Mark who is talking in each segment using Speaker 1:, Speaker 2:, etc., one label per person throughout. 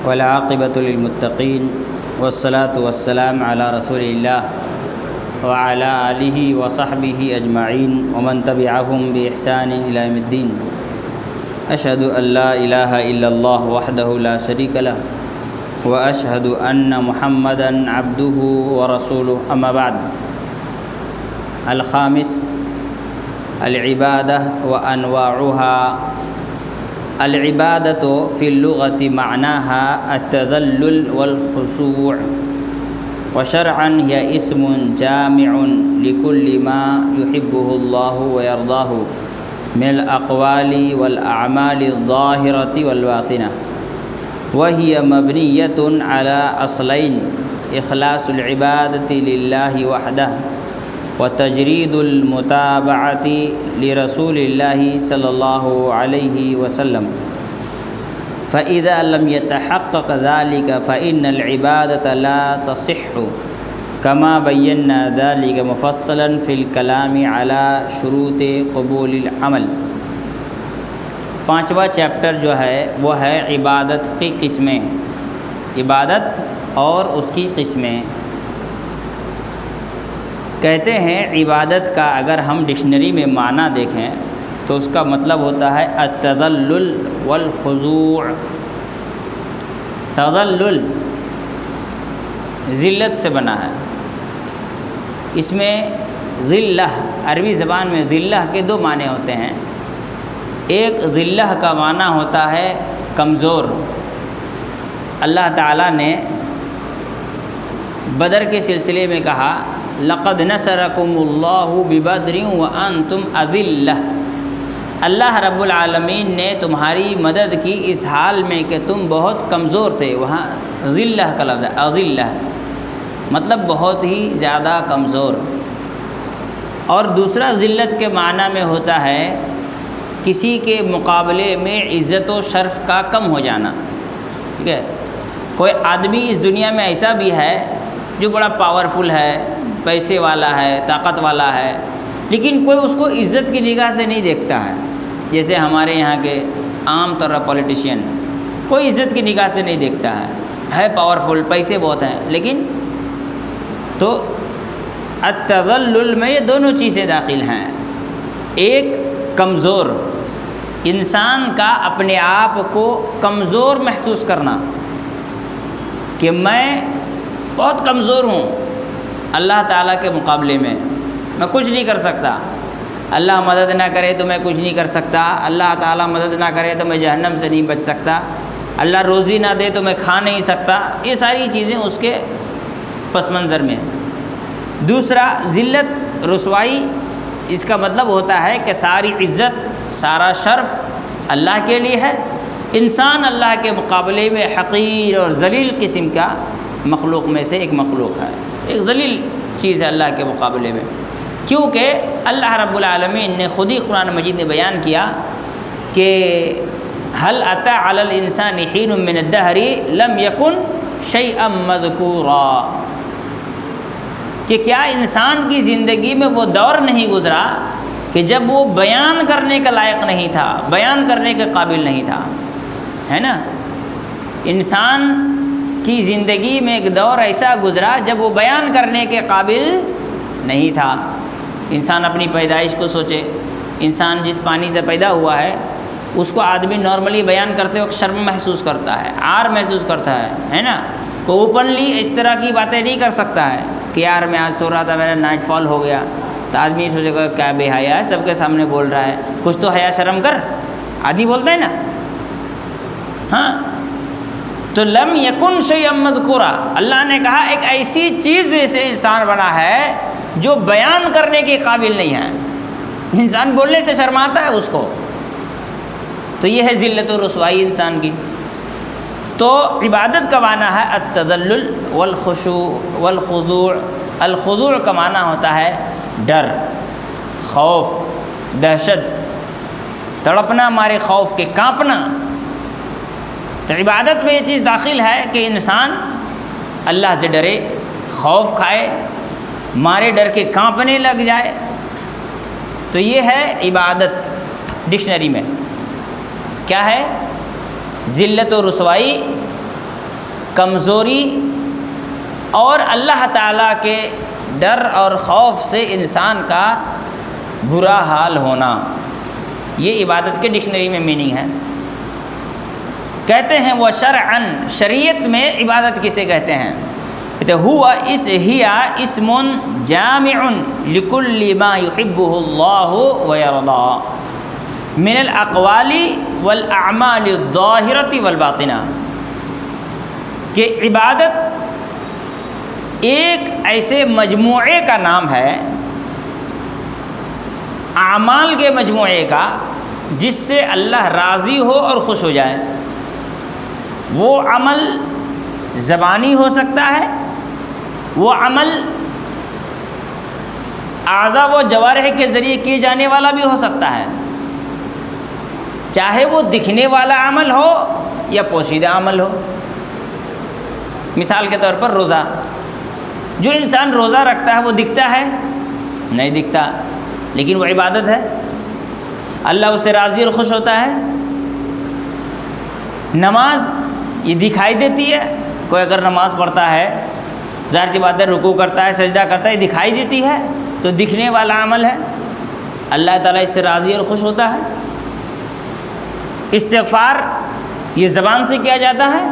Speaker 1: والعاقبۃ للمتقین والصلاۃ والسلام علی رسول اللہ وعلی آلہ وصحبہ اجمعین ومن تبعہم بإحسان الی یوم الدین۔ اشہد ان لا الہ الا اللہ وحدہ لا شریک لہ واشہد ان محمدا عبدہ ورسولہ، اما بعد۔ الخامس العبادہ وانواعها۔ العبادۃ فی اللغۃ معناها التذلل والخضوع، وشرعا هي اسم جامع لكل ما يحبه الله ويرضاه من الأقوال والأعمال الظاهرة والباطنة، وهي مبنية على أصلين: إخلاص العبادة لله وحده، وتجريد المتابعة لرسول الله صلى الله عليه وسلم. فإذا لم يتحقق ذلك فإن العبادة لا تصح، كما بينا ذلك مفصلا في الكلام على شروط قبول العمل۔ پانچواں چیپٹر جو ہے وہ ہے عبادت کی قسمیں، عبادت اور اس کی قسمیں۔ کہتے ہیں عبادت کا اگر ہم ڈکشنری میں معنی دیکھیں تو اس کا مطلب ہوتا ہے التذلل والخضوع۔ تذلل ذلت سے بنا ہے، اس میں ذلہ، عربی زبان میں ذلہ کے دو معنی ہوتے ہیں۔ ایک ذلہ کا معنی ہوتا ہے کمزور۔ اللہ تعالیٰ نے بدر کے سلسلے میں کہا لقد نصرکم اللہ ببدر وانتم اذلہ، اللہ رب العالمین نے تمہاری مدد کی اس حال میں کہ تم بہت کمزور تھے۔ وہاں ذلہ کا لفظ ہے، اذلہ مطلب بہت ہی زیادہ کمزور۔ اور دوسرا ذلت کے معنی میں ہوتا ہے کسی کے مقابلے میں عزت و شرف کا کم ہو جانا۔ ٹھیک ہے، کوئی آدمی اس دنیا میں ایسا بھی ہے جو بڑا پاورفل ہے، پیسے والا ہے، طاقت والا ہے، لیکن کوئی اس کو عزت کی نگاہ سے نہیں دیکھتا ہے۔ جیسے ہمارے یہاں کے عام طور پر پولیٹیشین، کوئی عزت کی نگاہ سے نہیں دیکھتا ہے پاورفل، پیسے بہت ہیں، لیکن تو التذلل میں یہ دونوں چیزیں داخل ہیں۔ ایک کمزور، انسان کا اپنے آپ کو کمزور محسوس کرنا کہ میں بہت کمزور ہوں اللہ تعالیٰ کے مقابلے میں کچھ نہیں کر سکتا، اللہ مدد نہ کرے تو میں کچھ نہیں کر سکتا، اللہ تعالیٰ مدد نہ کرے تو میں جہنم سے نہیں بچ سکتا، اللہ روزی نہ دے تو میں کھا نہیں سکتا۔ یہ ساری چیزیں اس کے پس منظر میں۔ دوسرا ذلت، رسوائی، اس کا مطلب ہوتا ہے کہ ساری عزت، سارا شرف اللہ کے لیے ہے، انسان اللہ کے مقابلے میں حقیر اور ذلیل قسم کا مخلوق میں سے ایک مخلوق ہے، ایک ذلیل چیز ہے اللہ کے مقابلے میں، کیونکہ اللہ رب العالمین نے خود ہی قرآن مجید نے بیان کیا کہ هل أتى على الإنسان حين من الدهر لم يكن شيئا مذكورا، کہ کیا انسان کی زندگی میں وہ دور نہیں گزرا کہ جب وہ بیان کرنے کا لائق نہیں تھا، بیان کرنے کے قابل نہیں تھا، ہے نا؟ انسان کی زندگی میں ایک دور ایسا گزرا جب وہ بیان کرنے کے قابل نہیں تھا۔ انسان اپنی پیدائش کو سوچے، انسان جس پانی سے پیدا ہوا ہے اس کو آدمی نارملی بیان کرتے وقت شرم محسوس کرتا ہے، عار محسوس کرتا ہے نا؟ تو اوپنلی اس طرح کی باتیں نہیں کر سکتا ہے کہ یار میں آج سو رہا تھا، میرا نائٹ فال ہو گیا، تو آدمی سوچے گا کیا بے حیا ہے، سب کے سامنے بول رہا ہے، کچھ تو حیا شرم کر، آدمی بولتا ہے نا۔ ہاں، تو لم یکن شیئا مذکورا، اللہ نے کہا ایک ایسی چیز سے انسان بنا ہے جو بیان کرنے کے قابل نہیں ہے، انسان بولنے سے شرماتا ہے اس کو۔ تو یہ ہے ذلت و رسوائی انسان کی۔ تو عبادت کا معنی ہے التذلل والخشوع والخضوع۔ الخضوع کا معنی ہوتا ہے ڈر، خوف، دہشت، تڑپنا مارے خوف کے، کانپنا۔ تو عبادت میں یہ چیز داخل ہے کہ انسان اللہ سے ڈرے، خوف کھائے، مارے ڈر کے کانپنے لگ جائے۔ تو یہ ہے عبادت ڈکشنری میں۔ کیا ہے؟ ذلت و رسوائی کمزوری اور اللہ تعالیٰ کے ڈر اور خوف سے انسان کا برا حال ہونا، یہ عبادت کے ڈکشنری میں میننگ ہے۔ کہتے ہیں وہ شرعاً، شریعت میں عبادت کسے کہتے ہیں؟ کہتے ہوا اسم جامع لکل ما یحبہ اللہ ویرضا من الاقوال والاعمال الظاہرۃ والباطنہ، کہ عبادت ایک ایسے مجموعے کا نام ہے، اعمال کے مجموعے کا، جس سے اللہ راضی ہو اور خوش ہو جائے۔ وہ عمل زبانی ہو سکتا ہے، وہ عمل اعضاء و جوارح کے ذریعے کیے جانے والا بھی ہو سکتا ہے، چاہے وہ دکھنے والا عمل ہو یا پوشیدہ عمل ہو۔ مثال کے طور پر روزہ، جو انسان روزہ رکھتا ہے وہ دکھتا ہے؟ نہیں دکھتا، لیکن وہ عبادت ہے، اللہ اس سے راضی اور خوش ہوتا ہے۔ نماز یہ دکھائی دیتی ہے، کوئی اگر نماز پڑھتا ہے، ظاہر سی بات ہے رکوع کرتا ہے، سجدہ کرتا ہے، یہ دکھائی دیتی ہے تو دکھنے والا عمل ہے، اللہ تعالیٰ اس سے راضی اور خوش ہوتا ہے۔ استغفار یہ زبان سے کیا جاتا ہے،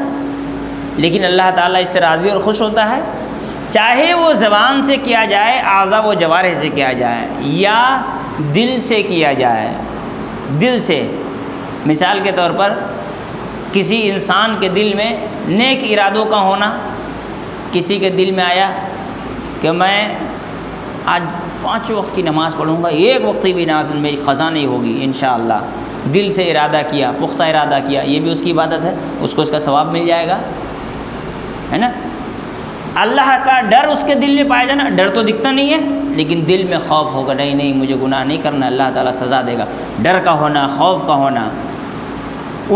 Speaker 1: لیکن اللہ تعالیٰ اس سے راضی اور خوش ہوتا ہے، چاہے وہ زبان سے کیا جائے، اعضاء و جوارح سے کیا جائے، یا دل سے کیا جائے، دل سے۔ مثال کے طور پر کسی انسان کے دل میں نیک ارادوں کا ہونا، کسی کے دل میں آیا کہ میں آج 5 وقت کی نماز پڑھوں گا، ایک وقت کی بھی نماز میری قضا نہیں ہوگی انشاءاللہ، دل سے ارادہ کیا، پختہ ارادہ کیا، یہ بھی اس کی عبادت ہے، اس کو اس کا ثواب مل جائے گا، ہے نا۔ اللہ کا ڈر اس کے دل میں پایا جانا، ڈر تو دکھتا نہیں ہے لیکن دل میں خوف ہوگا، نہیں مجھے گناہ نہیں کرنا، اللہ تعالیٰ سزا دے گا، ڈر کا ہونا، خوف کا ہونا،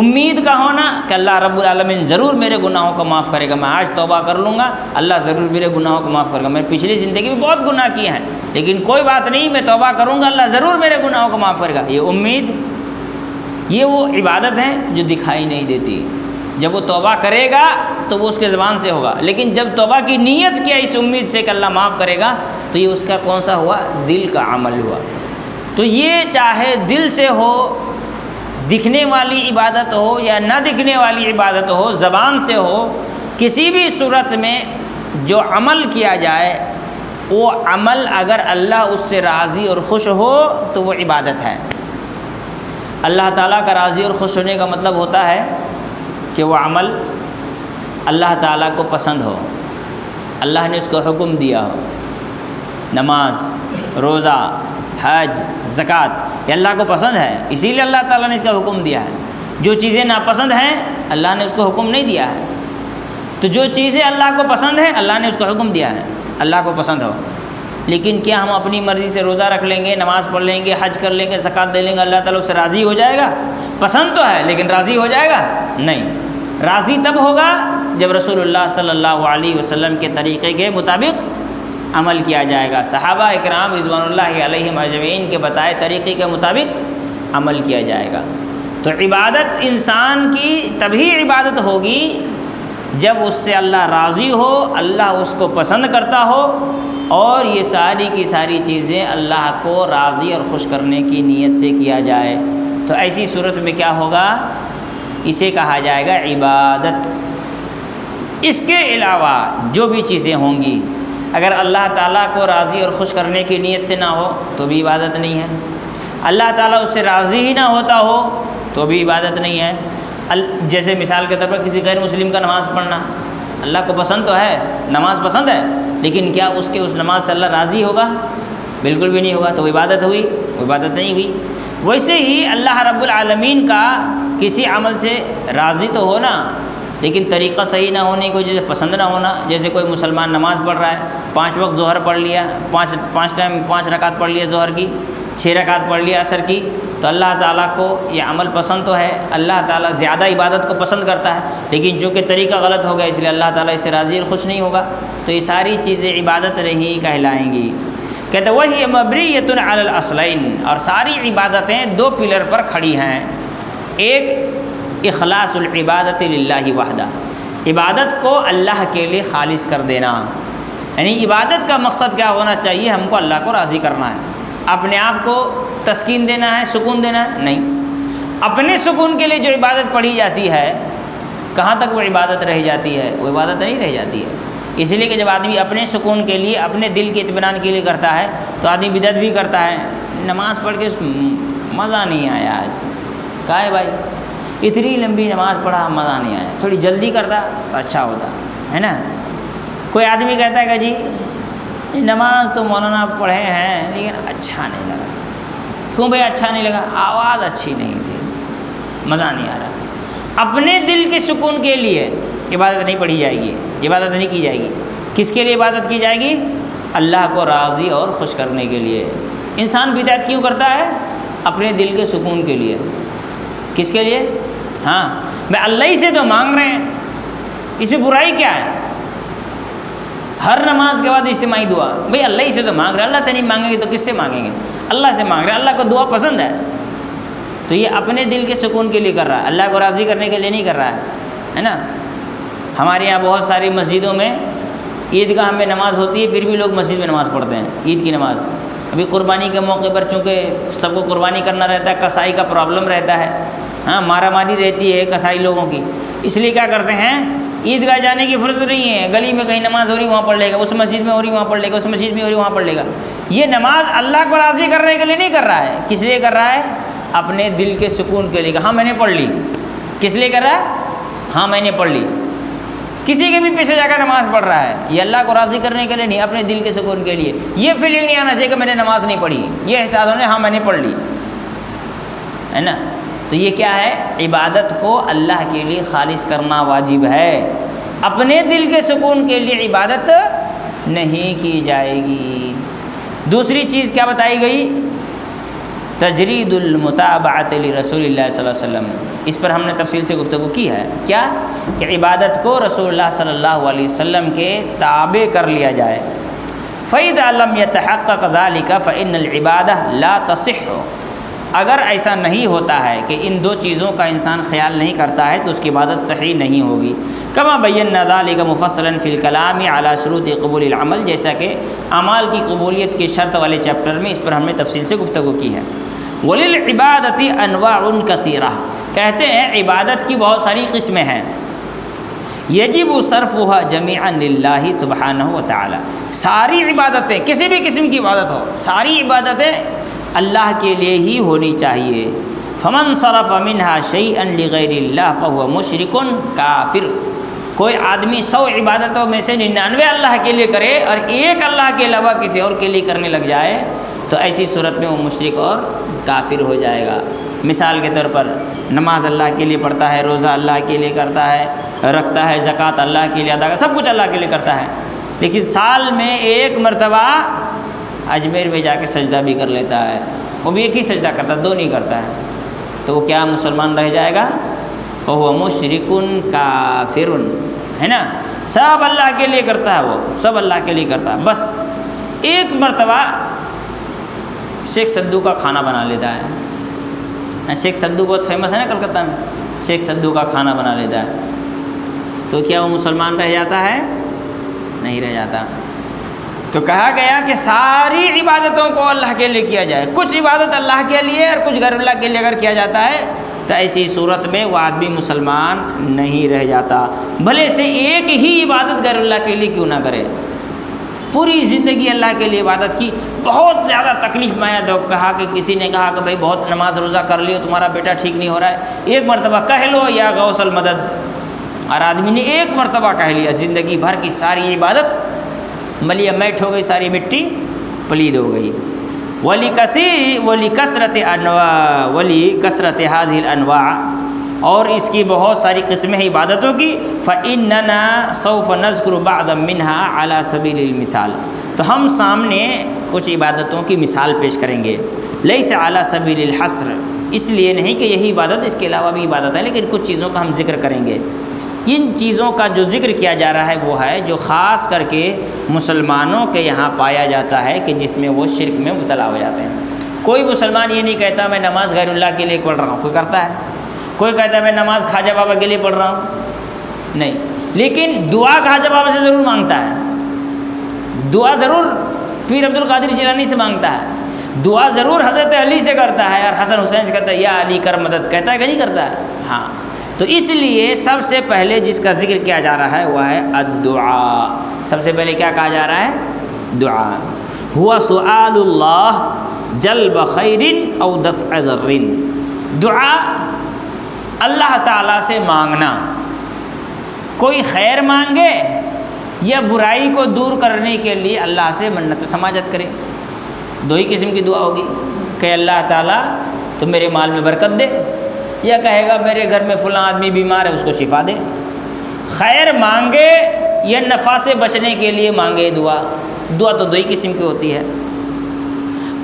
Speaker 1: امید کا ہونا کہ اللہ رب العالمین ضرور میرے گناہوں کو معاف کرے گا، میں آج توبہ کر لوں گا، اللہ ضرور میرے گناہوں کو معاف کرے گا، میں پچھلی زندگی میں بہت گناہ کیے ہیں لیکن کوئی بات نہیں، میں توبہ کروں گا، اللہ ضرور میرے گناہوں کو معاف کرے گا، یہ امید، یہ وہ عبادت ہے جو دکھائی نہیں دیتی۔ جب وہ توبہ کرے گا تو وہ اس کے زبان سے ہوگا، لیکن جب توبہ کی نیت کیا اس امید سے کہ اللہ معاف کرے گا، تو یہ اس کا کون سا ہوا؟ دل کا عمل ہوا۔ تو یہ چاہے دل سے ہو، دکھنے والی عبادت ہو یا نہ دکھنے والی عبادت ہو، زبان سے ہو، کسی بھی صورت میں جو عمل کیا جائے، وہ عمل اگر اللہ اس سے راضی اور خوش ہو تو وہ عبادت ہے۔ اللہ تعالیٰ کا راضی اور خوش ہونے کا مطلب ہوتا ہے کہ وہ عمل اللہ تعالیٰ کو پسند ہو، اللہ نے اس کو حکم دیا ہو، نماز، روزہ، حج، زکوٰۃ، یہ اللہ کو پسند ہے، اسی لیے اللہ تعالیٰ نے اس کا حکم دیا ہے۔ جو چیزیں ناپسند ہیں اللہ نے اس کو حکم نہیں دیا ہے، تو جو چیزیں اللہ کو پسند ہیں اللہ نے اس کو حکم دیا ہے، اللہ کو پسند ہو۔ لیکن کیا ہم اپنی مرضی سے روزہ رکھ لیں گے، نماز پڑھ لیں گے، حج کر لیں گے، زکوٰۃ دے لیں گے، اللہ تعالیٰ اس سے راضی ہو جائے گا؟ پسند تو ہے لیکن راضی ہو جائے گا؟ نہیں، راضی تب ہوگا جب رسول اللہ صلی اللہ علیہ وسلم کے طریقے کے مطابق عمل کیا جائے گا، صحابہ اکرام رضوان اللہ علیہم اجمعین کے بتائے طریقے کے مطابق عمل کیا جائے گا۔ تو عبادت انسان کی تبھی عبادت ہوگی جب اس سے اللہ راضی ہو، اللہ اس کو پسند کرتا ہو، اور یہ ساری کی ساری چیزیں اللہ کو راضی اور خوش کرنے کی نیت سے کیا جائے۔ تو ایسی صورت میں کیا ہوگا؟ اسے کہا جائے گا عبادت۔ اس کے علاوہ جو بھی چیزیں ہوں گی، اگر اللہ تعالیٰ کو راضی اور خوش کرنے کی نیت سے نہ ہو تو بھی عبادت نہیں ہے، اللہ تعالیٰ اس سے راضی ہی نہ ہوتا ہو تو بھی عبادت نہیں ہے۔ جیسے مثال کے طور پر کسی غیر مسلم کا نماز پڑھنا، اللہ کو پسند تو ہے، نماز پسند ہے، لیکن کیا اس نماز سے اللہ راضی ہوگا؟ بالکل بھی نہیں ہوگا، تو وہ عبادت ہوئی؟ وہ عبادت نہیں ہوئی۔ ویسے ہی اللہ رب العالمین کا کسی عمل سے راضی تو ہونا، لیکن طریقہ صحیح نہ ہونے کی وجہ سے پسند نہ ہونا۔ جیسے کوئی مسلمان نماز پڑھ رہا ہے، 5 وقت ظہر پڑھ لیا، 5 رکعت پڑھ لیا ظہر کی، 6 رکعت پڑھ لیا عصر کی، تو اللہ تعالیٰ کو یہ عمل پسند تو ہے، اللہ تعالیٰ زیادہ عبادت کو پسند کرتا ہے، لیکن چونکہ طریقہ غلط ہو گیا اس لیے اللہ تعالیٰ اس سے راضی اور خوش نہیں ہوگا، تو یہ ساری چیزیں عبادت نہیں کہلائیں گی۔ کہتے وہی مبنیۃ علی الاصلین، اور ساری عبادتیں 2 پلر پر کھڑی ہیں۔ ایک اخلاص العبادت للہ وحدہ، عبادت کو اللہ کے لیے خالص کر دینا، یعنی عبادت کا مقصد کیا ہونا چاہیے؟ ہم کو اللہ کو راضی کرنا ہے، اپنے آپ کو تسکین دینا ہے، سکون دینا ہے؟ نہیں، اپنے سکون کے لیے جو عبادت پڑھی جاتی ہے کہاں تک وہ عبادت رہ جاتی ہے؟ وہ عبادت نہیں رہ جاتی ہے۔ اس لیے کہ جب آدمی اپنے سکون کے لیے، اپنے دل کے اطمینان کے لیے کرتا ہے تو آدمی بدعت بھی کرتا ہے۔ نماز پڑھ کے مزہ نہیں آیا آج، کہا ہے بھائی اتنی لمبی نماز پڑھا مزہ نہیں آیا، تھوڑی جلدی کرتا تو اچھا ہوتا ہے نا۔ کوئی آدمی کہتا ہے کہ جی نماز تو مولانا پڑھے ہیں لیکن اچھا نہیں لگا۔ کیوں بھائی اچھا نہیں لگا؟ آواز اچھی نہیں تھی، مزہ نہیں آ رہا۔ اپنے دل کے سکون کے لیے عبادت نہیں پڑھی جائے گی، عبادت نہیں کی جائے گی۔ کس کے لیے عبادت کی جائے گی؟ اللہ کو راضی اور خوش کرنے کے لیے۔ انسان بدعت کیوں کرتا ہے؟ اپنے دل کے سکون کے لیے۔ کس کے لیے؟ ہاں میں اللہ ہی سے تو مانگ رہے ہیں، اس میں برائی کیا ہے؟ ہر نماز کے بعد اجتماعی دعا، بھئی اللہ ہی سے تو مانگ رہے ہیں، اللہ سے نہیں مانگیں گے تو کس سے مانگیں گے؟ اللہ سے مانگ رہے ہیں، اللہ کو دعا پسند ہے تو یہ اپنے دل کے سکون کے لیے کر رہا ہے، اللہ کو راضی کرنے کے لیے نہیں کر رہا ہے نا۔ ہمارے یہاں بہت ساری مسجدوں میں عیدگاہ میں نماز ہوتی ہے، پھر بھی لوگ مسجد میں نماز پڑھتے ہیں، عید کی نماز۔ ابھی قربانی کے موقع پر چونکہ سب کو قربانی کرنا رہتا ہے، کسائی کا پرابلم رہتا ہے، ہاں مارا ماری رہتی ہے کسائی لوگوں کی، اس لیے کیا کرتے ہیں عیدگاہ جانے کی فرض نہیں ہے، گلی میں کہیں نماز ہو رہی وہاں پڑھ لے گا، اس مسجد میں ہو رہی وہاں پڑھ لے گا، اس مسجد میں ہو رہی وہاں پڑھ لے گا۔ یہ نماز اللہ کو راضی کرنے کے لیے نہیں کر رہا ہے، کس لیے کر رہا ہے؟ اپنے دل کے سکون کے لیے۔ ہاں میں نے پڑھ لی، کس لیے کر رہا ہے؟ ہاں میں نے پڑھ لی۔ کسی کے بھی پیچھے جا کر نماز پڑھ رہا ہے، یہ اللہ کو راضی کرنے کے لیے نہیں، اپنے دل کے سکون کے لیے۔ یہ فیلنگ نہیں آنا چاہیے کہ میں نے نماز نہیں پڑھی، یہ احساس ہونا ہاں میں نے پڑھ لی، ہے نا۔ تو یہ کیا ہے؟ عبادت کو اللہ کے لیے خالص کرنا واجب ہے، اپنے دل کے سکون کے لیے عبادت نہیں کی جائے گی۔ دوسری چیز کیا بتائی گئی؟ تجرید المتابعۃ لرسول اللہ صلی اللہ علیہ وسلم۔ اس پر ہم نے تفصیل سے گفتگو کی ہے، کیا کہ عبادت کو رسول اللہ صلی اللہ علیہ وسلم کے تابع کر لیا جائے۔ فَإِذَا لَمْ يَتَحَقَّقْ ذَلِكَ فَإِنَّ الْعِبَادَةَ لَا تَصِحُّ۔ اگر ایسا نہیں ہوتا ہے کہ ان دو چیزوں کا انسان خیال نہیں کرتا ہے تو اس کی عبادت صحیح نہیں ہوگی۔ کما بینا ذلک مفصلا فی الکلام علی شروط قبول العمل، جیسا کہ اعمال کی قبولیت کی شرط والے چیپٹر میں اس پر ہم نے تفصیل سے گفتگو کی ہے۔ وللعبادۃ انواع کثیرہ، کہتے ہیں عبادت کی بہت ساری قسمیں ہیں۔ یجب صرفها جمیعا للہ سبحانہ وتعالی، ساری عبادتیں کسی بھی قسم کی عبادت ہو، ساری عبادتیں اللہ کے لیے ہی ہونی چاہیے۔ فمن صرف منها شیئا لغیر اللہ فهو مشرک کافر، کوئی آدمی 100 عبادتوں میں سے 99 اللہ کے لیے کرے اور ایک اللہ کے علاوہ کسی اور کے لیے کرنے لگ جائے تو ایسی صورت میں وہ مشرک اور کافر ہو جائے گا۔ مثال کے طور پر نماز اللہ کے لیے پڑھتا ہے، روزہ اللہ کے لیے کرتا ہے، رکھتا ہے، زکوٰۃ اللہ کے لیے ادا کرتا ہے، سب کچھ اللہ کے لیے کرتا ہے، لیکن سال میں ایک مرتبہ اجمیر میں جا کے سجدہ بھی کر لیتا ہے، وہ بھی ایک ہی سجدہ کرتا ہے، 2 نہیں کرتا ہے، تو وہ کیا مسلمان رہ جائے گا؟ فَهُوَ مُشْرِكٌ کافر، ہے نا۔ سب اللہ کے لیے کرتا ہے، وہ سب اللہ کے لیے کرتا ہے، بس ایک مرتبہ شیخ سدو کا کھانا بنا لیتا ہے۔ شیخ سدو بہت فیمس ہے نا کلکتہ میں، شیخ سدو کا کھانا بنا لیتا ہے، تو کیا وہ مسلمان رہ جاتا ہے؟ نہیں رہ جاتا۔ تو کہا گیا کہ ساری عبادتوں کو اللہ کے لیے کیا جائے، کچھ عبادت اللہ کے لیے اور کچھ غیر اللہ کے لیے اگر کیا جاتا ہے تو ایسی صورت میں وہ آدمی مسلمان نہیں رہ جاتا، بھلے سے ایک ہی عبادت غیر اللہ کے لیے کیوں نہ کرے۔ پوری زندگی اللہ کے لیے عبادت کی، بہت زیادہ تکلیف میں آیا تو کہا کہ کسی نے کہا کہ بھائی بہت نماز روزہ کر لیو، تمہارا بیٹا ٹھیک نہیں ہو رہا ہے، ایک مرتبہ کہہ لو یا غوث المدد، اور آدمی نے ایک مرتبہ کہہ لیا، زندگی بھر کی ساری عبادت ملیہ میٹ ہو گئی، ساری مٹی پلید ہو گئی۔ وَلِكَثْرَةِ هَذِهِ الْأَنْوَاعِ، اور اس کی بہت ساری قسمیں ہیں عبادتوں کی۔ فَإِنَّنَا سَوْفَ نَذْكُرُ بَعْضًا مِنْهَا عَلَى سَبِيلِ الْمِثَالِ، تو ہم سامنے کچھ عبادتوں کی مثال پیش کریں گے۔ لَيْسَ عَلَى سَبِيلِ الْحَصْرِ، اس لیے نہیں کہ یہی عبادت، اس کے علاوہ بھی عبادت ہے، لیکن کچھ چیزوں کا ہم ذکر کریں گے۔ ان چیزوں کا جو ذکر کیا جا رہا ہے وہ ہے جو خاص کر کے مسلمانوں کے یہاں پایا جاتا ہے کہ جس میں وہ شرک میں مبتلا ہو جاتے ہیں۔ کوئی مسلمان یہ نہیں کہتا میں نماز غیر اللہ کے لیے پڑھ رہا ہوں، کوئی کرتا ہے؟ کوئی کہتا ہے میں نماز خواجہ بابا کے لیے پڑھ رہا ہوں، نہیں، لیکن دعا کا جواب سے ضرور مانگتا ہے، دعا ضرور پیر عبد القادر جیلانی سے مانگتا ہے، دعا ضرور حضرت علی سے کرتا ہے، اور حسن حسین سے کہتا ہے یا علی کر مدد، کہتا ہے کہ نہیں کرتا ہے؟ ہاں، تو اس لیے سب سے پہلے جس کا ذکر کیا جا رہا ہے وہ ہے الدعاء۔ سب سے پہلے کیا کہا جا رہا ہے؟ دعا۔ ہوا سؤال اللہ جلب خیر او دفع ضر، دعا اللہ تعالیٰ سے مانگنا، کوئی خیر مانگے یا برائی کو دور کرنے کے لیے اللہ سے منت سماجت کرے۔ دو ہی قسم کی دعا ہوگی کہ اللہ تعالیٰ تو میرے مال میں برکت دے، یا کہے گا میرے گھر میں فلاں آدمی بیمار ہے اس کو شفا دے۔ خیر مانگے یا نفع سے بچنے کے لیے مانگے دعا، دعا تو دو ہی قسم کی ہوتی ہے۔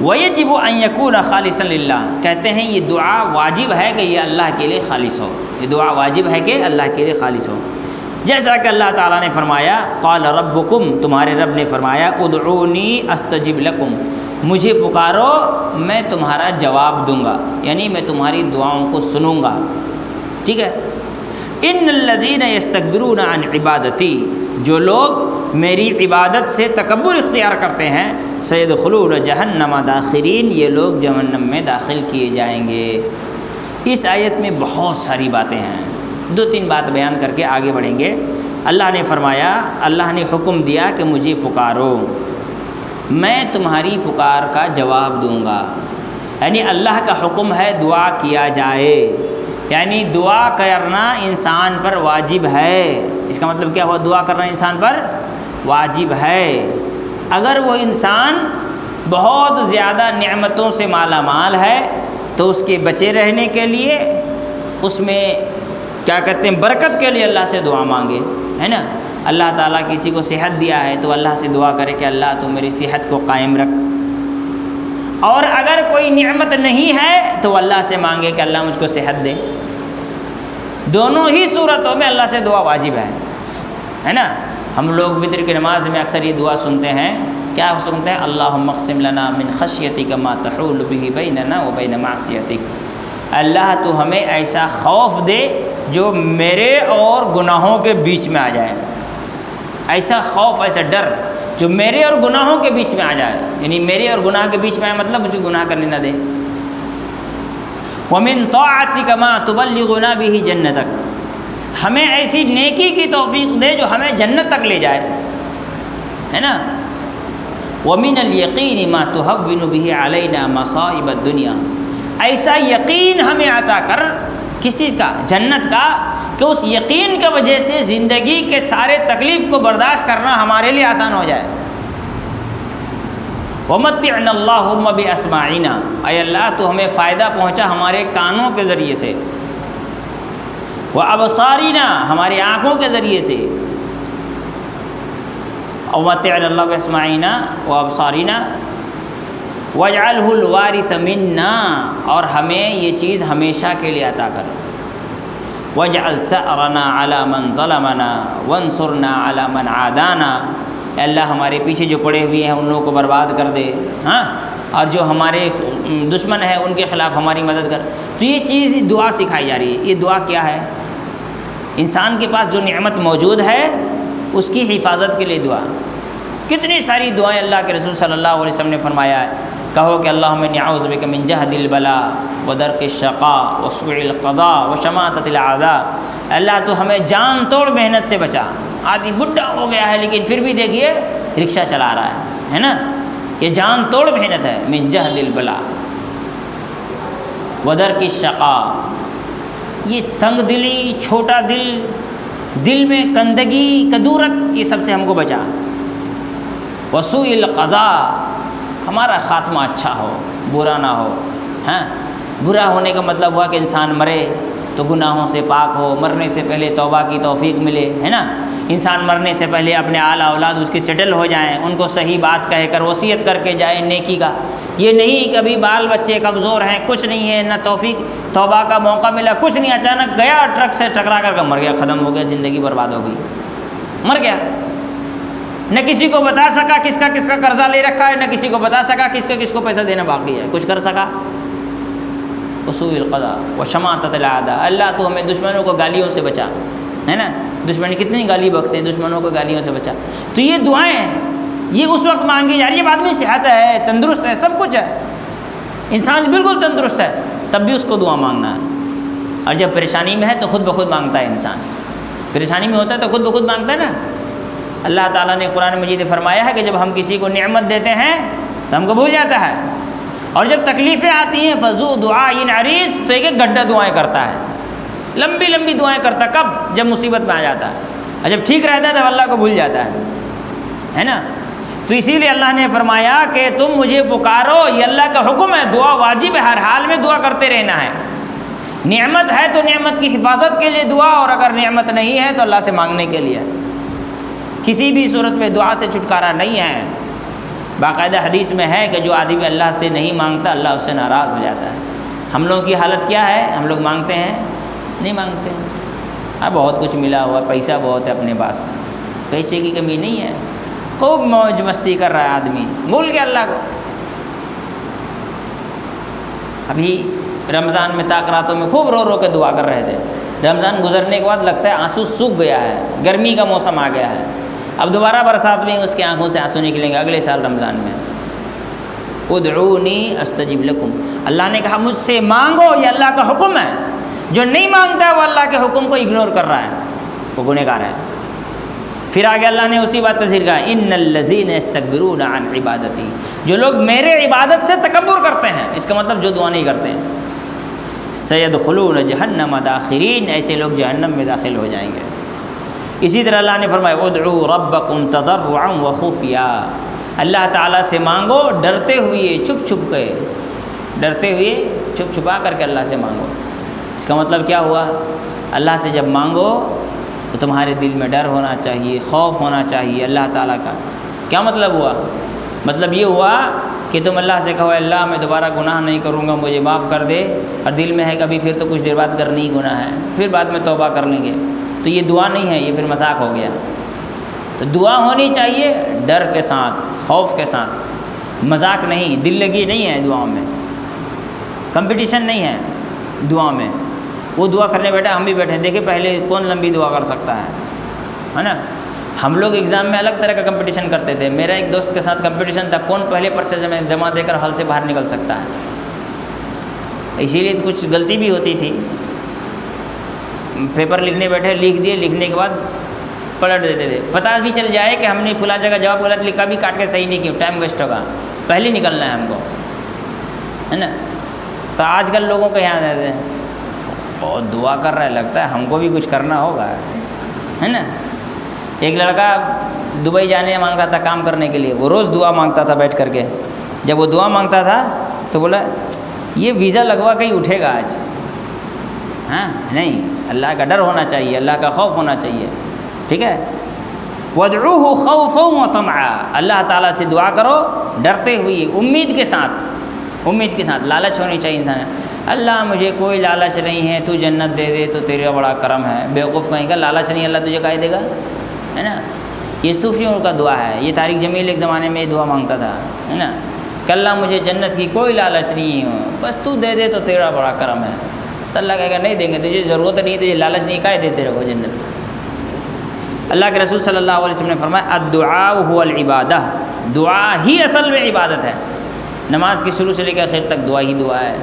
Speaker 1: وَيَجِبُ أَن يَكُونَ خَالِصًا لِلَّهِ، کہتے ہیں یہ دعا واجب ہے کہ یہ اللہ کے لیے خالص ہو، یہ دعا واجب ہے کہ اللہ کے لیے خالص ہو۔ جیسا کہ اللہ تعالیٰ نے فرمایا قال ربکم، تمہارے رب نے فرمایا ادعونی استجب لکم، مجھے پکارو میں تمہارا جواب دوں گا، یعنی میں تمہاری دعاؤں کو سنوں گا، ٹھیک ہے۔ ان الذین یستکبرون عن عبادتی، جو لوگ میری عبادت سے تکبر اختیار کرتے ہیں، سیدخلون جہنم داخرین، یہ لوگ جہنم میں داخل کیے جائیں گے۔ اس آیت میں بہت ساری باتیں ہیں، دو تین بات بیان کر کے آگے بڑھیں گے۔ اللہ نے فرمایا، اللہ نے حکم دیا کہ مجھے پکارو، میں تمہاری پکار کا جواب دوں گا، یعنی اللہ کا حکم ہے دعا کیا جائے، یعنی دعا کرنا انسان پر واجب ہے۔ اس کا مطلب کیا ہوا؟ دعا کرنا انسان پر واجب ہے۔ اگر وہ انسان بہت زیادہ نعمتوں سے مالا مال ہے تو اس کے بچے رہنے کے لیے، اس میں کیا کہتے ہیں برکت کے لیے اللہ سے دعا مانگے، ہے نا۔ اللہ تعالیٰ کسی کو صحت دیا ہے تو اللہ سے دعا کرے کہ اللہ تو میری صحت کو قائم رکھ، اور اگر کوئی نعمت نہیں ہے تو اللہ سے مانگے کہ اللہ مجھ کو صحت دے۔ دونوں ہی صورتوں میں اللہ سے دعا واجب ہے نا۔ ہم لوگ وتر کی نماز میں اکثر یہ دعا سنتے ہیں، کیا سنتے ہیں؟ اللہم اقسم لنا من خشیتک ما تحول بہ بیننا و بین معصیتک، اللہ تو ہمیں ایسا خوف دے جو میرے اور گناہوں کے بیچ میں آ جائے، ایسا خوف، ایسا ڈر جو میرے اور گناہوں کے بیچ میں آ جائے، یعنی میرے اور گناہ کے بیچ میں آئے مطلب مجھے گناہ کرنے نہ دے۔ وَمِن طَاعَتِكَ مَا تُبَلِّغُنَا بِهِ جَنَّتَكَ، ہمیں ایسی نیکی کی توفیق دے جو ہمیں جنت تک لے جائے، ہے نا۔ وَمِنَ الْيَقِينِ مَا تُهَوِّنُ بِهِ عَلَيْنَا مَصَائِبَ الدُّنْيَا، ایسا یقین ہمیں عطا کر، کس چیز کا؟ جنت کا، کہ اس یقین کی وجہ سے زندگی کے سارے تکلیف کو برداشت کرنا ہمارے لیے آسان ہو جائے۔ وَمَتِّعْنَا اللَّهُمَّ بِأَسْمَاعِنَا، اے اللہ تو ہمیں فائدہ پہنچا ہمارے کانوں کے ذریعے سے، وَأَبْصَارِنَا، ہماری آنکھوں کے ذریعے سے، وَمَتِّعْنَا اللَّهُ بِأَسْمَاعِنَا وَأَبْصَارِنَا وَاجْعَلْهُ الْوَارِثَ مِنَّا، اور ہمیں یہ چیز ہمیشہ کے لیے عطا کر۔ وَاجْعَلْ ثَأْرَنَا عَلَى مَنْ ظَلَمَنَا وَانْصُرْنَا عَلَى مَنْ عَادَانَا، اے اللہ ہمارے پیچھے جو پڑے ہوئے ہیں ان لوگوں کو برباد کر دے، ہاں، اور جو ہمارے دشمن ہیں ان کے خلاف ہماری مدد کر۔ تو یہ چیز دعا سکھائی جا رہی ہے۔ یہ دعا کیا ہے؟ انسان کے پاس جو نعمت موجود ہے اس کی حفاظت کے لیے دعا۔ کتنی ساری دعائیں اللہ کے رسول صلی اللہ علیہ وسلم نے فرمایا ہے، کہو کہ اللہم انی اعوذ بک من جہد البلاء ودرک الشقاء وسوء القضاء وشماتۃ الاعداء، اللہ تو ہمیں جان توڑ محنت سے بچا۔ آدمی بڈھا ہو گیا ہے لیکن پھر بھی دیکھیے رکشہ چلا رہا ہے نا، یہ جان توڑ محنت ہے۔ من جہد البلاء ودرک الشقاء، یہ تنگ دلی، چھوٹا دل، دل میں گندگی، کدورت، یہ سب سے ہم کو بچا۔ وسوء القضاء، ہمارا خاتمہ اچھا ہو، برا نہ ہو۔ ہاں، برا ہونے کا مطلب ہوا کہ انسان مرے تو گناہوں سے پاک ہو، مرنے سے پہلے توبہ کی توفیق ملے، ہے نا۔ انسان مرنے سے پہلے اپنے آل اولاد اس کے سیٹل ہو جائیں، ان کو صحیح بات کہہ کر وصیت کر کے جائے نیکی کا۔ یہ نہیں کبھی بال بچے کمزور ہیں، کچھ نہیں ہے، نہ توفیق توبہ کا موقع ملا، کچھ نہیں، اچانک گیا ٹرک سے ٹکرا کر مر گیا، ختم ہو گیا، زندگی برباد ہو گئی، مر گیا۔ نہ کسی کو بتا سکا کس کا قرضہ لے رکھا ہے، نہ کسی کو بتا سکا کس کو پیسہ دینا باقی ہے، کچھ کر سکا۔ وسوء القضاء وشماتۃ الاعداء، اللہ تو ہمیں دشمنوں کو گالیوں سے بچا، ہے نا۔ دشمن کتنی گالی بکتے ہیں، دشمنوں کو گالیوں سے بچا. تو یہ دعائیں ہیں، یہ اس وقت مانگی جا رہی ہے جب آدمی صحت ہے، تندرست ہے، سب کچھ ہے، انسان بالکل تندرست ہے، تب بھی اس کو دعا مانگنا ہے. اور جب پریشانی میں ہے تو خود بخود مانگتا ہے انسان. پریشانی میں ہوتا ہے تو خود بخود مانگتا ہے نا. اللہ تعالیٰ نے قرآن مجید میں فرمایا ہے کہ جب ہم کسی کو نعمت دیتے ہیں تو ہم کو بھول جاتا ہے، اور جب تکلیفیں آتی ہیں فذو دعاء عریض، تو ایک گڈھا دعائیں کرتا ہے، لمبی لمبی دعائیں کرتا ہے. کب؟ جب مصیبت میں آ جاتا ہے. اور جب ٹھیک رہتا ہے تو اللہ کو بھول جاتا ہے نا. تو اسی لیے اللہ نے فرمایا کہ تم مجھے پکارو، یہ اللہ کا حکم ہے. دعا واجب ہے، ہر حال میں دعا کرتے رہنا ہے. نعمت ہے تو نعمت کی حفاظت کے لیے دعا، اور اگر نعمت نہیں ہے تو اللہ سے مانگنے کے لیے. کسی بھی صورت میں دعا سے چھٹکارا نہیں ہے. باقاعدہ حدیث میں ہے کہ جو آدمی اللہ سے نہیں مانگتا اللہ اس سے ناراض ہو جاتا ہے. ہم لوگوں کی حالت کیا ہے؟ ہم لوگ مانگتے ہیں، نہیں مانگتے ہیں. بہت کچھ ملا ہوا، پیسہ بہت ہے اپنے پاس، پیسے کی کمی نہیں ہے، خوب موج مستی کر رہا ہے آدمی، بھول گیا اللہ کو. ابھی رمضان میں تاکراتوں میں خوب رو رو کے دعا کر رہے تھے. رمضان گزرنے کے بعد لگتا ہے آنسو سوکھ گیا ہے، گرمی کا موسم آ گیا ہے، اب دوبارہ برسات میں اس کی آنکھوں سے آنسو نکلیں گے اگلے سال رمضان میں. ادعونی استجب لکم، اللہ نے کہا مجھ سے مانگو، یہ اللہ کا حکم ہے. جو نہیں مانگتا وہ اللہ کے حکم کو اگنور کر رہا ہے، وہ گنہگار ہے. پھر آگے اللہ نے اسی بات کا ذکر کہا، ان الذین یستکبرون عن عبادتی، جو لوگ میرے عبادت سے تکبر کرتے ہیں، اس کا مطلب جو دعا نہیں کرتے ہیں، سیدخلون جہنم داخرین، ایسے لوگ جہنم میں داخل ہو جائیں گے. اسی طرح اللہ نے فرمایا ادعوا ربکم تضرعا وخفیا، اللہ تعالیٰ سے مانگو ڈرتے ہوئے، چھپ چھپ کے، ڈرتے ہوئے چھپ چھپا کر کے اللہ سے مانگو. اس کا مطلب کیا ہوا؟ اللہ سے جب مانگو تو تمہارے دل میں ڈر ہونا چاہیے، خوف ہونا چاہیے اللہ تعالیٰ کا. کیا مطلب ہوا؟ مطلب یہ ہوا کہ تم اللہ سے کہو اللہ میں دوبارہ گناہ نہیں کروں گا، مجھے معاف کر دے، اور دل میں ہے کبھی پھر تو کچھ دیر بعد کرنی ہی گناہ ہے، پھر بعد میں توبہ کر لیں گے. تو یہ دعا نہیں ہے، یہ پھر مذاق ہو گیا. تو دعا ہونی چاہیے ڈر کے ساتھ، خوف کے ساتھ، مذاق نہیں، دل لگی نہیں ہے دعاؤں میں، کمپٹیشن نہیں ہے دعا میں. وہ دعا کرنے بیٹھا، ہم بھی بیٹھے، دیکھیں پہلے کون لمبی دعا کر سکتا ہے نا. ہم لوگ ایگزام میں الگ طرح کا کمپٹیشن کرتے تھے. میرا ایک دوست کے ساتھ کمپٹیشن تھا کون پہلے پرچہ جمع دے کر حل سے باہر نکل سکتا ہے. اسی لیے کچھ غلطی بھی ہوتی تھی. پیپر لکھنے بیٹھے، لکھ دیے، لکھنے کے بعد پلٹ دیتے تھے. پتہ بھی چل جائے کہ ہم نے فلاں جگہ جواب غلط لکھا بھی کاٹ کے صحیح نہیں کیا، ٹائم ویسٹ ہوگا، پہلے نکلنا ہے ہم کو، ہے نا. تو آج کل لوگوں کو یہاں رہتے ہیں بہت دعا کر رہا ہے، لگتا ہے ہم کو بھی کچھ کرنا ہوگا، ہے نا. ایک لڑکا دبئی جانے مانگ رہا تھا کام کرنے کے لیے، وہ روز دعا مانگتا تھا بیٹھ کر کے. جب وہ دعا مانگتا تھا تو بولا یہ ویزا لگوا کے ہی اٹھے گا آج. ہاں نہیں، اللہ کا ڈر ہونا چاہیے، اللہ کا خوف ہونا چاہیے، ٹھیک ہے. وادعوہ خوفا وطمعا، اللہ تعالیٰ سے دعا کرو ڈرتے ہوئے، امید کے ساتھ، امید کے ساتھ. لالچ ہونی چاہیے انسان. اللہ مجھے کوئی لالچ نہیں ہے، تو جنت دے دے تو تیرا بڑا کرم ہے. بیوقوف کہیں گا لالچ نہیں اللہ تجھے کہے دے گا، ہے نا. یہ صوفیوں کا دعا ہے. یہ طارق جمیل ایک زمانے میں یہ دعا مانگتا تھا، ہے نا، کہ اللہ مجھے جنت کی کوئی لالچ نہیں ہے، بس تو دے دے تو تیرا بڑا کرم ہے. تو اللہ کہے گا نہیں دیں گے، تجھے ضرورت نہیں، تجھے لالچ نہیں، کہے دیتے رہو جنت. اللہ کے رسول صلی اللہ علیہ وسلم نے فرمایا الدعاء هو العبادہ، دعا ہی اصل میں عبادت ہے. نماز کی شروع سے لے کر آخر تک دعا ہی دعا ہے.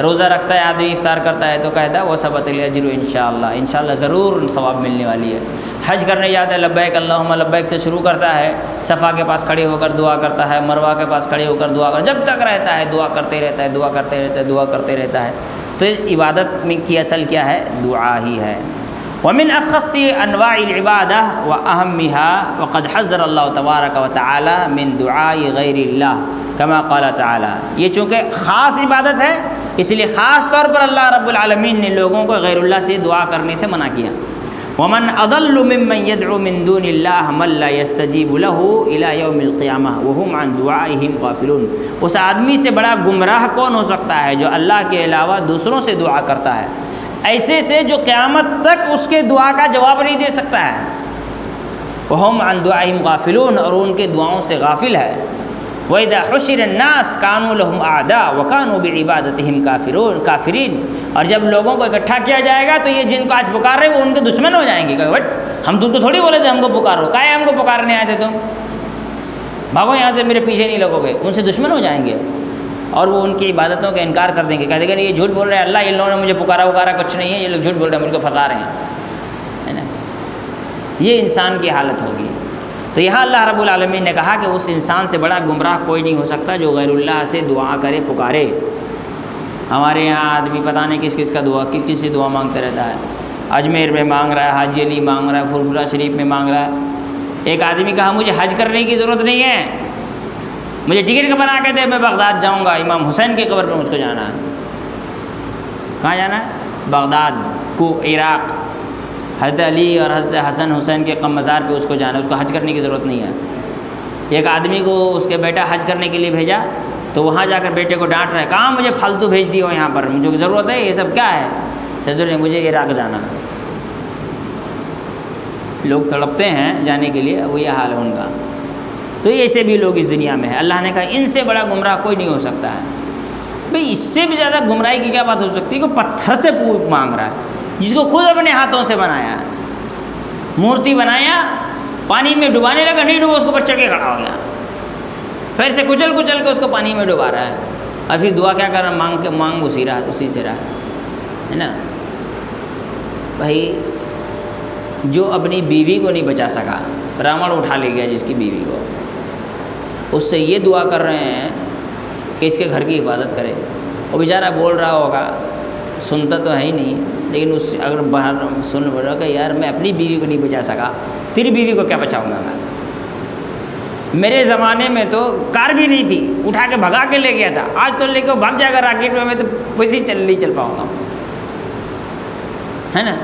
Speaker 1: روزہ رکھتا ہے آدمی، افطار کرتا ہے تو کہتا ہے وہ ثبت الاجر انشاءاللہ ضرور ثواب ملنے والی ہے. حج کرنے جاتا ہے لبیک اللہم لبیک سے شروع کرتا ہے، صفا کے پاس کھڑے ہو کر دعا کرتا ہے، مروہ کے پاس کھڑے ہو کر دعا کر، جب تک رہتا ہے دعا کرتے رہتا ہے، دعا کرتے رہتا ہے، دعا کرتے رہتا ہے. تو عبادت میں کی اصل کیا ہے؟ دعا ہی ہے. ومن اخص انواع العبادہ واہمها وقد حذر اللہ تبارک وتعالی من دعاء غیر اللہ کما قال تعالی. یہ چونکہ خاص عبادت ہے اس لیے خاص طور پر اللہ رب العالمین نے لوگوں کو غیر اللہ سے دعا کرنے سے منع کیا. ومن اضل ممن يدعو من دون الله من لا يستجيب له الى يوم القيامه وهم عن دعائهم غافلون. اس آدمی سے بڑا گمراہ کون ہو سکتا ہے جو اللہ کے علاوہ دوسروں سے دعا کرتا ہے، ایسے سے جو قیامت تک اس کے دعا کا جواب نہیں دے سکتا ہے. وهم عن دعائهم غافلون، اور ان کے دعاؤں سے غافل ہے. وَإِذَا حُشِرَ النَّاسُ كَانُوا لَهُمْ أَعْدَاءَ وَكَانُوا بِعِبَادَتِهِمْ کافرین۔ اور جب لوگوں کو اکٹھا کیا جائے گا تو یہ جن کو آج پکار رہے وہ ان کے دشمن ہو جائیں گے کہ بٹ ہم تم کو تھوڑی بولے تھے ہم کو پکارو، کاہے ہم کو پکارنے آئے تھے تم، بھاگو یہاں سے، میرے پیچھے نہیں لگو گے، ان سے دشمن ہو جائیں گے اور وہ ان کی عبادتوں کا انکار کر دیں گے، کہتے ہیں یہ جھوٹ بول رہے ہیں، اللہ ان لوگوں نے مجھے پکارا کچھ نہیں ہے، یہ لوگ جھوٹ بول رہے ہیں، مجھ کو پھنسا رہے ہیں، ہے نا، یہ انسان کی حالت ہوگی۔ تو یہاں اللہ رب العالمین نے کہا کہ اس انسان سے بڑا گمراہ کوئی نہیں ہو سکتا جو غیر اللہ سے دعا کرے، پکارے۔ ہمارے یہاں آدمی پتہ نہیں کس کس کا دعا، کس کس سے دعا مانگتا رہتا ہے، اجمیر میں مانگ رہا ہے، حاجی علی مانگ رہا ہے، پھرپھرا شریف میں مانگ رہا ہے۔ ایک آدمی کہا مجھے حج کرنے کی ضرورت نہیں ہے، مجھے ٹکٹ بنا کے دے، میں بغداد جاؤں گا، امام حسین کی قبر پہ مجھ کو جانا ہے۔ کہاں جانا ہے؟ بغداد کو، عراق، حضرت علی اور حضرت حسن حسین کے مزار پہ اس کو جانا ہے، اس کو حج کرنے کی ضرورت نہیں ہے۔ ایک آدمی کو اس کے بیٹا حج کرنے کے لیے بھیجا تو وہاں جا کر بیٹے کو ڈانٹ رہا ہے، کہاں مجھے پھالتو بھیج دی ہو یہاں پر، مجھے ضرورت ہے، یہ سب کیا ہے؟ سر مجھے عراق جانا ہے۔ لوگ تڑپتے ہیں جانے کے لیے، وہ یہ حال ہے ان کا۔ تو ایسے بھی لوگ اس دنیا میں ہیں۔ اللہ نے کہا ان سے بڑا گمراہ کوئی نہیں ہو سکتا ہے۔ بھئی اس سے بھی زیادہ گمراہی کی کیا بات ہو سکتی ہے کہ پتھر سے مانگ رہا ہے جس کو خود اپنے ہاتھوں سے بنایا ہے، مورتی بنایا، پانی میں ڈبانے لگا، نہیں ڈوبا، اس کو اوپر چڑھ کے کھڑا ہو گیا، پھر سے کچل کے اس کو پانی میں ڈبا رہا ہے، اور پھر دعا کیا کر رہا ہے؟ مانگ اسی سے رہا ہے نا۔ بھائی جو اپنی بیوی کو نہیں بچا سکا، راون اٹھا لے گیا جس کی بیوی کو، اس سے یہ دعا کر رہے ہیں کہ اس کے گھر کی حفاظت کرے۔ وہ بیچارہ بول رہا ہوگا، سنتا تو ہے ہی نہیں، لیکن اس سے اگر باہر سن رہا کہ یار میں اپنی بیوی کو نہیں بچا سکا، تیری بیوی کو کیا بچاؤں گا میں؟ میرے زمانے میں تو کار بھی نہیں تھی، اٹھا کے بھگا کے لے گیا تھا، آج تو لے کے بھاگ جائے گا راکٹ میں تو ویسے نہیں چل پاؤں گا، ہے نا۔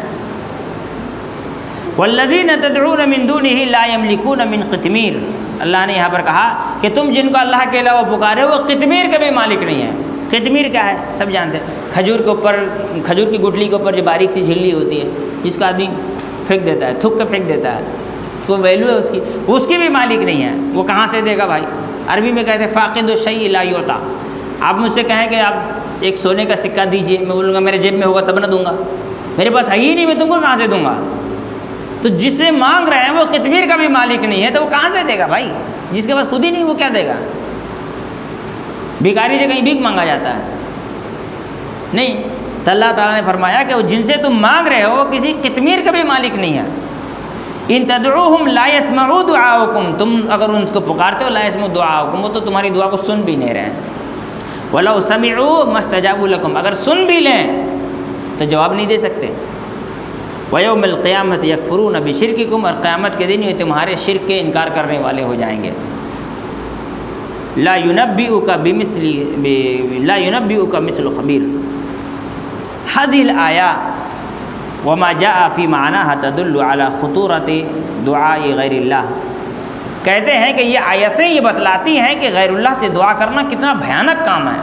Speaker 1: والذین تدعون من دونه لا یملکون من قطمیر، اللہ نے یہاں پر کہا کہ تم جن کو اللہ کے علاوہ پکارے وہ قطمیر کے بھی مالک نہیں ہیں۔ قطمیر کیا ہے؟ سب جانتے ہیں، کھجور کے اوپر، کھجور کی گٹھلی کے اوپر جو باریک سی جھلی ہوتی ہے جس کا آدمی پھینک دیتا ہے، تھک کے پھینک دیتا ہے، کوئی ویلو ہے اس کی بھی مالک نہیں ہے۔ وہ کہاں سے دے گا بھائی؟ عربی میں کہتے ہیں فاقد الشیء لا یعطی۔ آپ مجھ سے کہیں کہ آپ ایک سونے کا سکہ دیجئے، میں بولوں گا میرے جیب میں ہوگا تب نہ دوں گا، میرے پاس ہے ہی نہیں، میں تم کو کہاں سے دوں گا؟ تو جس سے مانگ رہے ہیں وہ قطمیر کا بھی مالک نہیں ہے تو وہ کہاں سے دے گا بھائی؟ جس کے پاس خود ہی نہیں وہ کیا دے گا؟ بھکاری سے کہیں بھیک مانگا جاتا ہے نہیں، تو اللہ تعالیٰ نے فرمایا کہ وہ جن سے تم مانگ رہے ہو کسی قطمیر کا بھی مالک نہیں ہے۔ ان تدعوہم لا یسمعوا دعاءکم، تم اگر ان کو پکارتے ہو لا یسمعوا دعاءکم، وہ تو تمہاری دعا کو سن بھی نہیں رہے ہیں۔ ولو سمعوا ما استجابوا لکم، اگر سن بھی لیں تو جواب نہیں دے سکتے۔ وَيَوْمَ الْقِيَامَةِ يَكْفُرُونَ بِشِرْكِكُمْ، اور قیامت کے دن یہ تمہارے شرک کے انکار کرنے والے ہو جائیں گے۔ لَا يُنَبِّئُكَ مِثْلُ خَبِيرٍ۔ هذه الآيات وما جاء في معناها تدل على خطورة دعاء غیر اللہ، کہتے ہیں کہ یہ آیتیں یہ بتلاتی ہیں کہ غیر اللہ سے دعا کرنا کتنا بھیانک کام ہے۔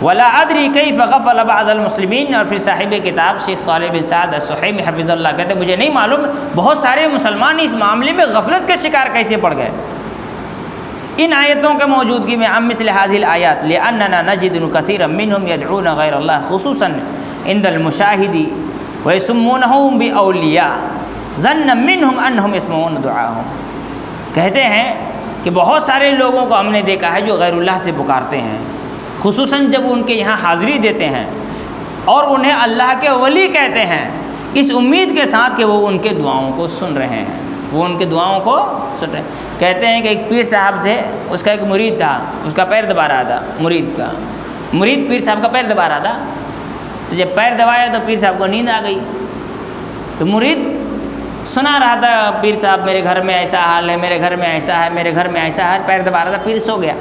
Speaker 1: ولا ادری کیف غفل بعض المسلمین، اور پھر صاحب کتاب شیخ صالح بن سعد السحیمی حفظ اللہ کہتے ہیں مجھے نہیں معلوم بہت سارے مسلمان اس معاملے میں غفلت کے شکار کیسے پڑ گئے ان آیتوں کے موجودگی میں۔ عن مثل هذه الآیات لأننا نجد كثيرا منهم يدعون غیر اللہ خصوصا عند المشاہد ويسمونهم بأولیاء ظنا منهم انهم يسمعون دعاءهم، کہتے ہیں کہ بہت سارے لوگوں کو ہم نے دیکھا ہے جو غیر اللہ سے پکارتے ہیں، خصوصاً جب ان کے یہاں حاضری دیتے ہیں، اور انہیں اللہ کے ولی کہتے ہیں اس امید کے ساتھ کہ وہ ان کے دعاؤں کو سن رہے ہیں، وہ ان کے دعاؤں کو سن رہے ہیں۔ کہتے ہیں کہ ایک پیر صاحب تھے، اس کا ایک مرید تھا، اس کا پیر دبا رہا تھا، مرید پیر صاحب کا پیر دبا رہا تھا، تو جب پیر دبایا تو پیر صاحب کو نیند آ گئی، تو مرید سنا رہا تھا پیر صاحب میرے گھر میں ایسا حال ہے، میرے گھر میں ایسا ہے، میرے گھر میں ایسا ہے، پیر دبا رہا تھا، پیر سو گیا۔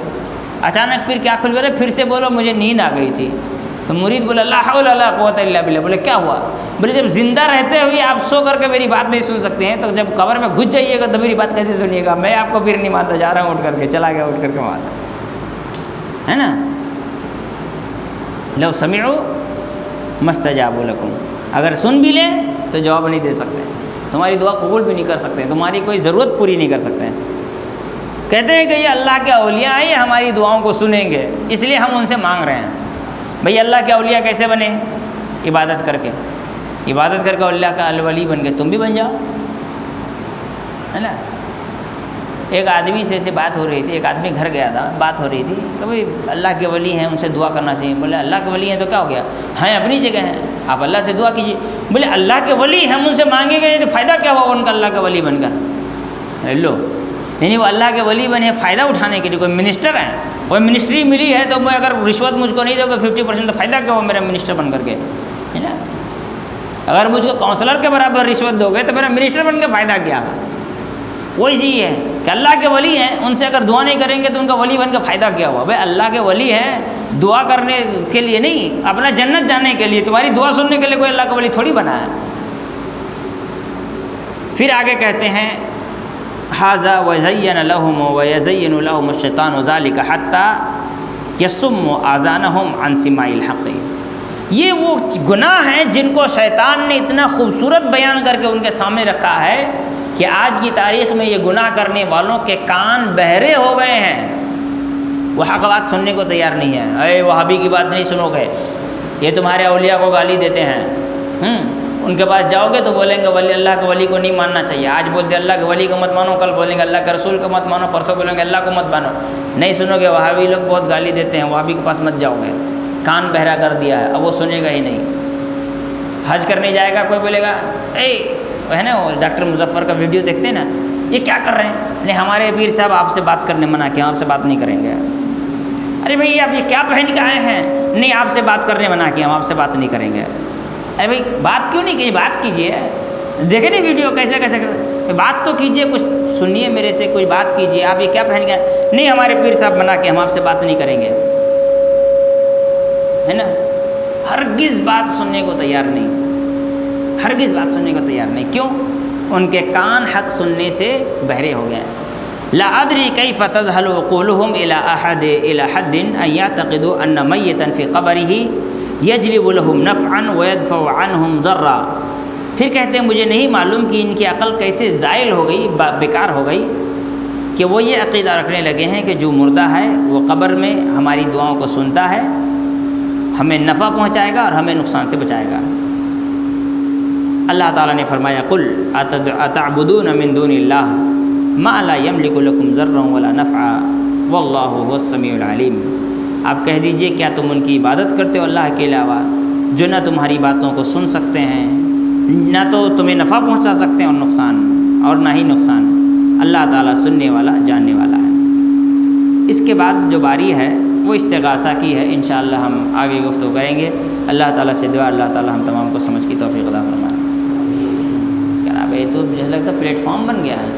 Speaker 1: اچانک پھر کیا کھل گیا، پھر سے بولو مجھے نیند آ گئی تھی، تو مرید بولا لا حول ولا قوت الا باللہ، بولے کیا ہوا؟ بولے جب زندہ رہتے ہوئے آپ سو کر کے میری بات نہیں سن سکتے ہیں تو جب قبر میں گھس جائیے گا تو میری بات کیسے سنیے گا؟ میں آپ کو پھر نہیں مانتا، جا رہا ہوں، اٹھ کر کے چلا گیا، اٹھ کر کے وہاں سے، ہے نا۔ لو سمعوا ما استجابوا لکم، اگر سن بھی لیں تو جواب نہیں دے سکتے، تمہاری دعا قبول بھی نہیں کر سکتے، تمہاری کوئی ضرورت پوری نہیں کر سکتے ہیں۔ کہتے ہیں کہ یہ اللہ کے اولیاء ہیں، یہ ہماری دعاؤں کو سنیں گے، اس لیے ہم ان سے مانگ رہے ہیں۔ بھئی اللہ کے اولیاء کیسے بنے؟ عبادت کر کے اللہ کا ولی بن کے تم بھی بن جاؤ، ہے نا۔ ایک آدمی سے ایسے بات ہو رہی تھی، ایک آدمی گھر گیا تھا، بات ہو رہی تھی کہ بھئی اللہ کے ولی ہیں، ان سے دعا کرنا چاہیے۔ بولے اللہ کے ولی ہیں تو کیا ہو گیا؟ ہیں اپنی جگہ ہیں، آپ اللہ سے دعا کیجیے۔ بولے اللہ کے ولی ہم ان سے مانگیں گے نہیں تو فائدہ کیا ہوا ان کا اللہ کا ولی بن کر؟ لو، یعنی وہ اللہ کے ولی بنے فائدہ اٹھانے کے لیے، کوئی منسٹر ہیں، کوئی منسٹری ملی ہے تو میں اگر رشوت مجھ کو نہیں دو گے 50% تو فائدہ کیا ہوا میرا منسٹر بن کر کے، ہے نا۔ اگر مجھ کو کونسلر کے برابر رشوت دو گے تو میرا منسٹر بن کے فائدہ کیا؟ وہی چیز ہے کہ اللہ کے ولی ہیں، ان سے اگر دعا نہیں کریں گے تو ان کا ولی بن کے فائدہ کیا ہوا؟ بھائی اللہ کے ولی ہیں دعا کرنے کے لیے نہیں، اپنا جنت جانے کے لیے، تمہاری دعا سننے کے لیے کوئی اللہ کا ولی تھوڑی بنا ہے۔ پھر آگے کہتے ہیں ھذا وزین لهم ویزین لهم الشیطان ذلک حتی یصم آذانهم عن سماع الحق۔ یہ وہ گناہ ہیں جن کو شیطان نے اتنا خوبصورت بیان کر کے ان کے سامنے رکھا ہے کہ آج کی تاریخ میں یہ گناہ کرنے والوں کے کان بہرے ہو گئے ہیں، وہ حق بات سننے کو تیار نہیں ہے۔ اے وہابی کی بات نہیں سنو گے، یہ تمہارے اولیاء کو گالی دیتے ہیں، ان کے پاس جاؤ گے تو بولیں گے ولی اللہ کے ولی کو نہیں ماننا چاہیے۔ آج بولتے اللہ کے ولی کو مت مانو، کل بولیں گے اللہ کے رسول کو مت مانو، پرسوں بولیں گے اللہ کو مت مانو۔ نہیں سنو گے، وہابی لوگ بہت گالی دیتے ہیں، وہابی کے پاس مت جاؤ گے، کان بہرا کر دیا ہے، اب وہ سنے گا ہی نہیں۔ حج کرنے جائے گا، کوئی بولے گا اے ہے نا، وہ ڈاکٹر مظفر کا ویڈیو دیکھتے ہیں نا، یہ کیا کر رہے ہیں؟ نہیں ہمارے پیر صاحب آپ سے بات کرنے منع کیا، آپ سے بات نہیں کریں گے۔ ارے بھائی آپ یہ کیا پہن کے آئے ہیں؟ نہیں آپ سے بات کرنے منع کیا، ہم آپ سے بات نہیں کریں گے۔ ارے بھائی بات کیوں نہیں کی؟ بات کیجیے، دیکھیں نہیں ویڈیو کیسے کیسے کر، بات تو کیجیے، کچھ سنیے میرے سے، کچھ بات کیجیے۔ آپ یہ کیا پہن کے آئے؟ نہیں ہمارے پیر صاحب منع کیا، ہم آپ سے بات نہیں کریں گے، ہے نا۔ ہرگز بات سننے کو تیار نہیں، ہرگز بات سننے کو تیار نہیں۔ کیوں؟ ان کے کان حق سننے سے بہرے ہو گئے۔ لا ادری کیف تذهل عقولهم الى حد ان يعتقدوا ان میتا فی قبره یجلب لهم نفعا ويدفع عنهم ضرا۔ پھر کہتے ہیں مجھے نہیں معلوم کہ ان کی عقل کیسے زائل ہو گئی، بیکار ہو گئی کہ وہ یہ عقیدہ رکھنے لگے ہیں کہ جو مردہ ہے وہ قبر میں ہماری دعاؤں کو سنتا ہے، ہمیں نفع پہنچائے گا اور ہمیں نقصان سے بچائے گا۔ اللہ تعالیٰ نے فرمایا قل اتعبدون من دون اللہ ما لا یملک لکم ضرا ولا نفعا واللہ هو السمیع العلیم۔ آپ کہہ دیجئے کیا تم ان کی عبادت کرتے ہو اللہ کے علاوہ جو نہ تمہاری باتوں کو سن سکتے ہیں، نہ تو تمہیں نفع پہنچا سکتے ہیں اور نہ ہی نقصان۔ اللہ تعالیٰ سننے والا جاننے والا ہے۔ اس کے بعد جو باری ہے وہ استغاثہ کی ہے، انشاءاللہ ہم آگے گفتگو کریں گے۔ اللہ تعالیٰ سے دعا اللہ تعالیٰ ہم تمام کو سمجھ کی توفیق عطا فرمائے۔ کیا نا بھائی تو مجھے لگتا ہے پلیٹ فارم بن گیا ہے۔